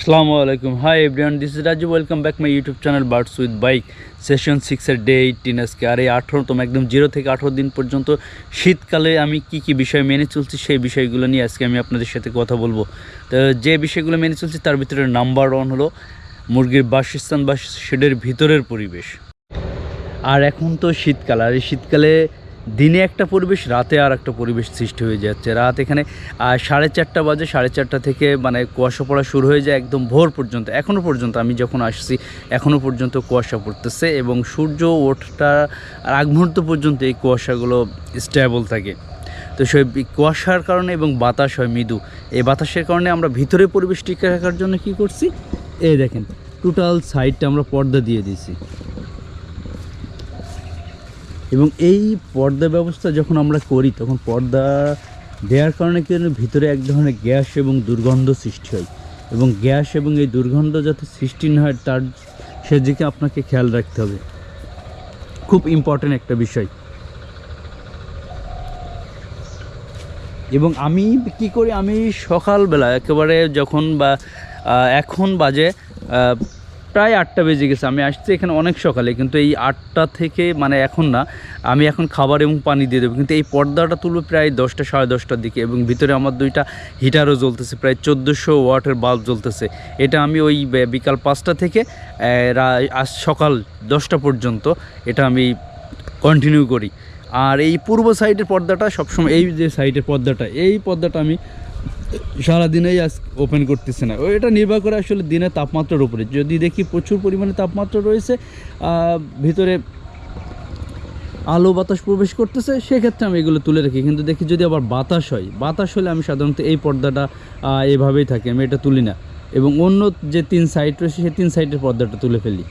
আসসালামু আলাইকুম। Hi everyone, this is Raju. Welcome back my YouTube channel birds with bike session 6-এর day 18 আজকে। আর এই 18তম একদম 0 থেকে 18 দিন পর্যন্ত শীতকালে আমি কি বিষয় মেনে চলছি সেই বিষয়গুলো নিয়ে আজকে আমি আপনাদের সাথে কথা বলবো। তো যে বিষয়গুলো মেনে চলছি তার ভিতরে নাম্বার 1 হলো মুরগির বাসস্থান বা শেডের ভিতরের পরিবেশ। আর এখন তো শীতকাল, আর এই শীতকালে দিনে একটা পরিবেশ, রাতে আর একটা পরিবেশ সৃষ্টি হয়ে যাচ্ছে। রাত এখানে 4:30 বাজে, 4:30 থেকে মানে কুয়াশা পড়া শুরু হয়ে যায় একদম ভোর পর্যন্ত। এখনও পর্যন্ত আমি যখন আসছি এখনও পর্যন্ত কুয়াশা পড়তেছে এবং সূর্য ওঠার আগ মুহূর্ত পর্যন্ত এই কুয়াশাগুলো স্টেবল থাকে। তো সেই কুয়াশার কারণে এবং বাতাস হয় মৃদু, এই বাতাসের কারণে আমরা ভিতরে পরিবেশ টিকে রাখার জন্য কি করছি, এই দেখেন টোটাল সাইডটা আমরা পর্দা দিয়ে দিয়েছি। এবং এই পর্দা ব্যবস্থা যখন আমরা করি তখন পর্দা দেওয়ার কারণে কিন্তু ভিতরে এক ধরনের গ্যাস এবং দুর্গন্ধ সৃষ্টি হয়, এবং গ্যাস এবং এই দুর্গন্ধ যাতে সৃষ্টি না হয় তার সেদিকে আপনাকে খেয়াল রাখতে হবে। খুব ইম্পর্ট্যান্ট একটা বিষয়। এবং আমি কি করি, আমি সকালবেলা একেবারে যখন এখন বাজে প্রায় 8টা বেজে গেছে, আমি আসছি এখানে অনেক সকালে, কিন্তু এই 8টা থেকে মানে এখন না, আমি এখন খাবার এবং পানি দিয়ে দেবো, কিন্তু এই পর্দাটা তুলবে প্রায় 10টা সাড়ে 10টার দিকে। এবং ভিতরে আমার 2টা হিটারও জ্বলতেছে, প্রায় 1400 ওয়াটের বাল্ব জ্বলতেছে। এটা আমি ওই বিকাল 5টা থেকে আজ সকাল 10টা পর্যন্ত এটা আমি কন্টিনিউ করি। আর এই পূর্ব সাইডের পর্দাটা সবসময়, এই যে সাইডের পর্দাটা, এই পর্দাটা আমি সারাদিনেই আজ ওপেন করতেছে না। এটা নির্ভর করে আসলে দিনের তাপমাত্রার উপরে। যদি দেখি প্রচুর পরিমাণে তাপমাত্রা রয়েছে, ভিতরে আলো বাতাস প্রবেশ করতেছে, সেক্ষেত্রে আমি এগুলো তুলে রাখি। কিন্তু দেখি যদি আবার বাতাস হলে আমি সাধারণত এই পর্দাটা এভাবেই থাকি, আমি এটা তুলি না। এবং অন্য যে 3 সাইড রয়েছে সেই 3 সাইডের পর্দাটা তুলে ফেলি।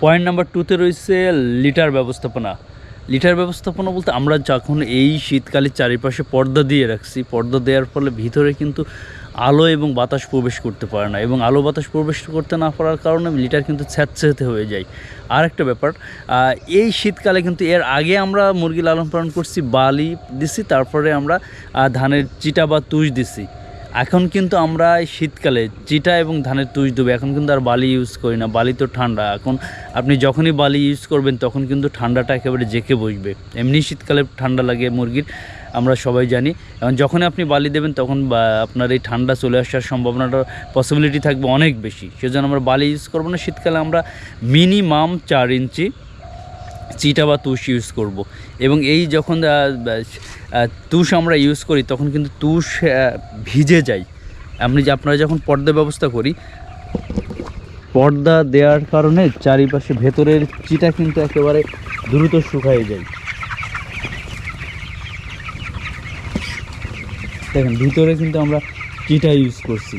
পয়েন্ট নাম্বার 2তে রয়েছে লিটার ব্যবস্থাপনা। লিটার ব্যবস্থাপনা বলতে আমরা যখন এই শীতকালে চারিপাশে পর্দা দিয়ে রাখছি, পর্দা দেওয়ার ফলে ভিতরে কিন্তু আলো এবং বাতাস প্রবেশ করতে পারে না, এবং আলো বাতাস প্রবেশ করতে না পারার কারণে লিটার কিন্তু স্যাঁতস্যাঁতে হয়ে যায়। আর একটা ব্যাপার, এই শীতকালে কিন্তু এর আগে আমরা মুরগি লালন পালন করছি, বালি দিছি, তারপরে আমরা ধানের চিটা বা তুষ দিছি। এখন কিন্তু আমরা শীতকালে চিটা এবং ধানের তুষ দেবো, এখন কিন্তু আর বালি ইউজ করি না। বালি তো ঠান্ডা, এখন আপনি যখনই বালি ইউজ করবেন তখন কিন্তু ঠান্ডাটা একেবারে জেঁকে বসবে। এমনি শীতকালে ঠান্ডা লাগে মুরগির, আমরা সবাই জানি। এবং যখনই আপনি বালি দেবেন তখন আপনার এই ঠান্ডা চলে আসার সম্ভাবনাটা, পসিবিলিটি থাকবে অনেক বেশি। সেজন্য আমরা বালি ইউজ করবো না। শীতকালে আমরা মিনিমাম 4 ইঞ্চি চিটা বা তুষ ইউজ করব। এবং এই যখন তুষ আমরা ইউজ করি তখন কিন্তু তুষ ভিজে যায়। আপনারা যখন পর্দা ব্যবস্থা করি, পর্দা দেওয়ার কারণে চারিপাশে ভেতরের চিটা কিন্তু একেবারে দ্রুত শুকায় যায়। দেখেন ভিতরে কিন্তু আমরা চিটা ইউজ করছি।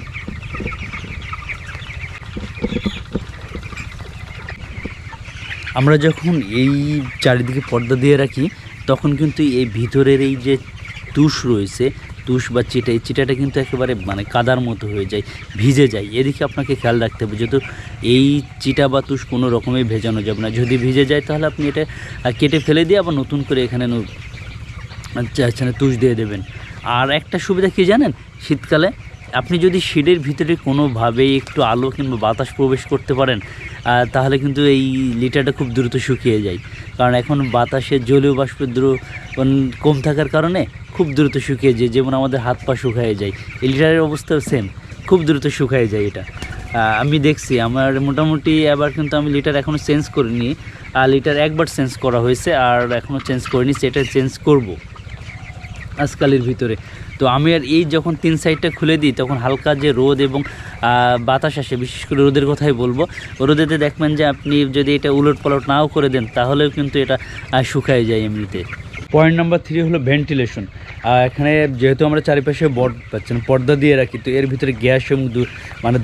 আমরা যখন এই চারিদিকে পর্দা দিয়ে রাখি তখন কিন্তু এই ভিতরের এই যে তুষ রয়েছে, তুষ বা চিটা, এই চিটাটা কিন্তু একেবারে মানে কাদার মতো হয়ে যায়, ভিজে যায়। এদিকে আপনাকে খেয়াল রাখতে হবে, যেহেতু এই চিটা বা তুষ কোনো রকমেই ভেজানো যাবে না। যদি ভিজে যায় তাহলে আপনি এটা কেটে ফেলে দিয়ে আবার নতুন করে এখানে তুষ দিয়ে দেবেন। আর একটা সুবিধা কি জানেন, শীতকালে আপনি যদি শেডের ভিতরে কোনোভাবেই একটু আলো কিংবা বাতাস প্রবেশ করতে পারেন, তাহলে কিন্তু এই লিটারটা খুব দ্রুত শুকিয়ে যায়। কারণ এখন বাতাসের জলীয় বাষ্পের কম থাকার কারণে খুব দ্রুত শুকিয়ে যায়, যেমন আমাদের হাত পা শুকিয়ে যায়। এই লিটারের অবস্থাও সেম, খুব দ্রুত শুকিয়ে যায় এটা। আমি দেখছি আমার মোটামুটি এবার কিন্তু আমি লিটার এখনও চেঞ্জ করিনি। লিটার একবার চেঞ্জ করা হয়েছে, আর এখনও চেঞ্জ করিনি, সেটা চেঞ্জ করব আজকালের ভিতরে। তো আমি আর এই যখন 3 সাইডটা খুলে দিই তখন হালকা যে রোদ এবং বাতাস আসে, বিশেষ করে রোদের কথাই বলবো, রোদেতে দেখবেন যে আপনি যদি এটা উলট পালট নাও করে দেন তাহলেও কিন্তু এটা শুকায় যায় এমনিতে। পয়েন্ট নাম্বার 3 হলো ভেন্টিলেশন। এখানে যেহেতু আমরা চারিপাশে পর্দা দিয়ে রাখি, তো এর ভিতরে গ্যাস এবং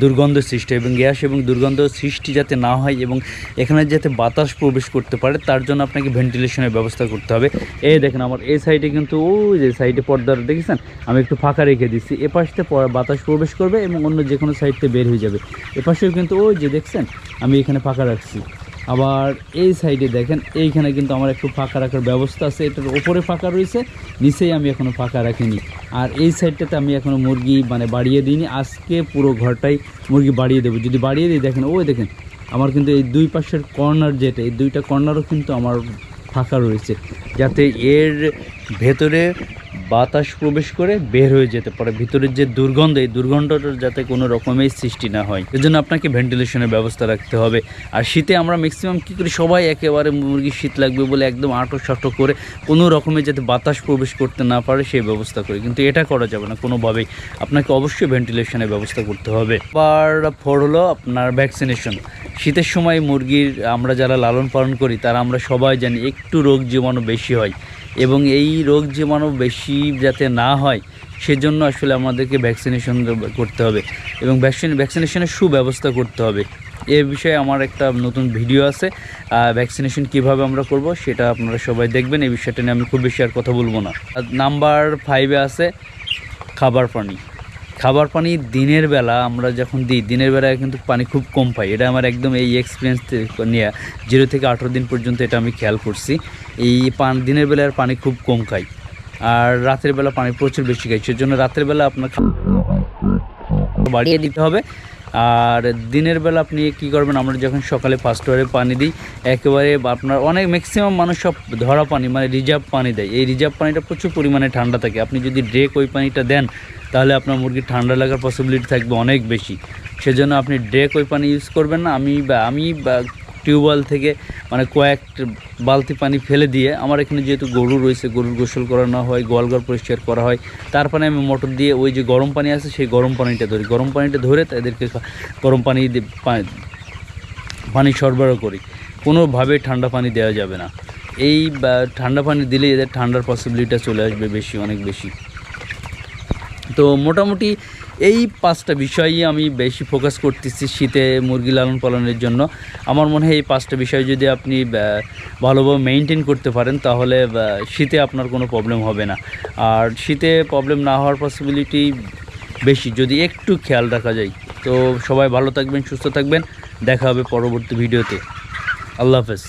দুর্গন্ধ সৃষ্টি, এবং গ্যাস এবং দুর্গন্ধ সৃষ্টি যাতে না হয় এবং এখানে যাতে বাতাস প্রবেশ করতে পারে তার জন্য আপনাকে ভেন্টিলেশনের ব্যবস্থা করতে হবে। এই দেখেন আমার এই সাইডে কিন্তু ওই যে সাইডে পর্দাটা দেখেছেন আমি একটু ফাঁকা রেখে দিচ্ছি, এপাশতে বাতাস প্রবেশ করবে এবং অন্য যে কোনো সাইডতে বের হয়ে যাবে। এপাশেও কিন্তু ওই যে দেখছেন আমি এখানে ফাঁকা রাখছি। আবার এই সাইডে দেখেন এইখানে কিন্তু আমার একটু ফাঁকা রাখার ব্যবস্থা আছে, এটার ওপরে ফাঁকা রয়েছে, নিচেই আমি এখনও ফাঁকা রাখিনি। আর এই সাইডটাতে আমি এখনও মুরগি মানে বাড়িয়ে দিইনি, আজকে পুরো ঘরটাই মুরগি বাড়িয়ে দেবো। যদি বাড়িয়ে দিই দেখেন ওই দেখেন আমার কিন্তু এই দুই পাশের কর্নার যেটা, এই দুইটা কর্নারও কিন্তু আমার ফাঁকা রয়েছে, যাতে এর ভেতরে বাতাস প্রবেশ করে বের হয়ে যেতে পারে। ভিতরের যে দুর্গন্ধ, এই দুর্গন্ধটার যাতে কোনো রকমের সৃষ্টি না হয়, এজন্য আপনাকে ভেন্টিলেশনের ব্যবস্থা রাখতে হবে। আর শীতে আমরা ম্যাক্সিমাম কী করি, সবাই একেবারে মুরগি শীত লাগবে বলে একদম আঁটো সাঁটো করে কোনো রকমের যাতে বাতাস প্রবেশ করতে না পারে সেই ব্যবস্থা করি, কিন্তু এটা করা যাবে না কোনোভাবেই। আপনাকে অবশ্যই ভেন্টিলেশনের ব্যবস্থা করতে হবে। আবার ফোর হলো আপনার ভ্যাকসিনেশন। শীতের সময় মুরগির আমরা যারা লালন পালন করি তারা আমরা সবাই জানি একটু রোগ জীবাণু বেশি হয়, এবং এই রোগ জীবাণু বেশি যাতে না হয় সেজন্য আসলে আমাদেরকে ভ্যাকসিনেশন করতে হবে এবং ভ্যাকসিনেশনের সুব্যবস্থা করতে হবে। এ বিষয়ে আমার একটা নতুন ভিডিও আছে, ভ্যাকসিনেশন কিভাবে আমরা করব সেটা আপনারা সবাই দেখবেন। এই বিষয়টা নিয়ে আমি খুব বেশি আর কথা বলবো না। নাম্বার 5-এ আছে খাবার পানি। খাবার পানি দিনের বেলা আমরা যখন দিই, দিনের বেলায় কিন্তু পানি খুব কম পাই। এটা আমার একদম এই এক্সপিরিয়েন্স নিয়ে 0 থেকে 18 দিন পর্যন্ত এটা আমি খেয়াল করছি। এই দিনের বেলার পানি খুব কম খাই, আর রাতের বেলা পানি প্রচুর বেশি খাই। সেজন্য রাতের বেলা আপনার বাড়িয়ে দিতে হবে। আর দিনের বেলা আপনি কি করবেন, আমরা যখন সকালে ফার্স্ট ওয়ারে পানি দিই, একেবারে আপনার অনেক ম্যাক্সিমাম মানুষ সব ধরা পানি মানে রিজার্ভ পানি দেয়। এই রিজার্ভ পানিটা প্রচুর পরিমাণে ঠান্ডা থাকে। আপনি যদি ডিরেক্ট ওই পানিটা দেন তাহলে আপনার মুরগির ঠান্ডা লাগার পসিবিলিটি থাকবে অনেক বেশি। সেজন্য আপনি ডিরেক্ট ওই পানি ইউজ করবেন না। আমি টিউবওয়েল থেকে মানে কয়েক বালতি পানি ফেলে দিয়ে, আমার এখানে যেহেতু গরু রয়েছে, গরুর গোসল করানো হয়, গোয়ালঘর পরিষ্কার করা হয়, তারপরে আমি মোটর দিয়ে ওই যে গরম পানি আছে সেই গরম পানিটা ধরি, গরম পানিটা ধরে তাদেরকে গরম পানি সরবরাহ করি। কোনোভাবে ঠান্ডা পানি দেওয়া যাবে না। এই ঠান্ডা পানি দিলে এদের ঠান্ডার পসিবিলিটিটা চলে আসবে বেশি, অনেক বেশি। তো মোটামুটি এই 5টা বিষয়ই আমি বেশি ফোকাস করতেছি শীতে মুরগি লালন পালনের জন্য। আমার মনে হয় এই 5টা বিষয় যদি আপনি ভালোভাবে মেনটেন করতে পারেন তাহলে শীতে আপনার কোনো প্রবলেম হবে না। আর শীতে প্রবলেম না হওয়ার পসিবিলিটি বেশি যদি একটু খেয়াল রাখা যায়। তো সবাই ভালো থাকবেন, সুস্থ থাকবেন, দেখা হবে পরবর্তী ভিডিওতে। আল্লাহ হাফেজ।